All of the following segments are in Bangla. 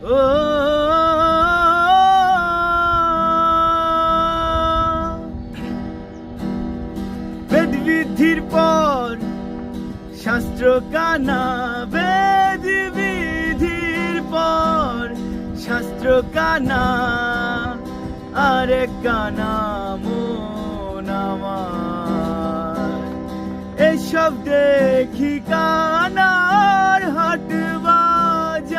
ও বেদ বিধির পর শাস্ত্র কানা, বেদ বিধির পর শাস্ত্র কানা, আরেক কানা মন আমার। এসব দেখি কানার হাট বাজার,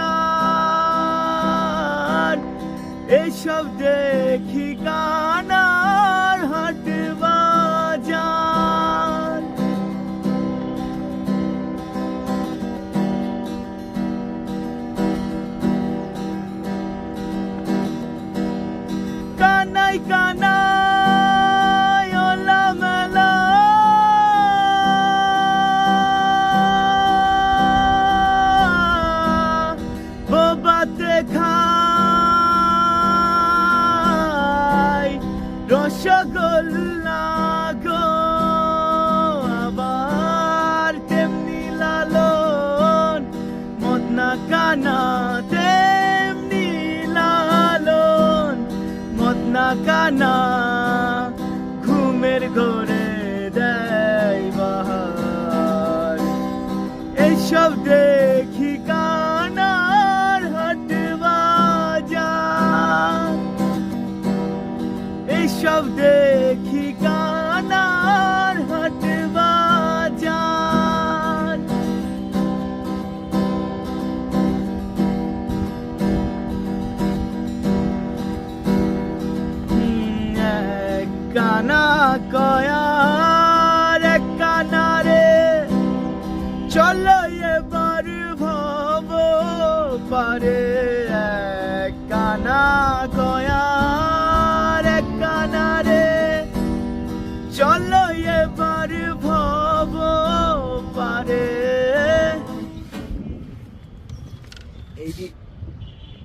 এসব দেখি কানার হাট বাজার। কানাই কানাই ওলা মেলা, বোবাতে খাই রসগোল্লা গো, আবার তেমনি লালন মদনা কানা, তেমনি লালন মদনা কানা, ঘুমের ঘরে দেয় বাহার। এইসব দেখি কানার হাট বাজার, এইসব দেখি কানার হাট বাজার। এক কানা কয়ার এক কানারে, চলো এবার ভব পারে। এক কানা কয়ার এক কানারে, চলো এবার ভব পারে। এই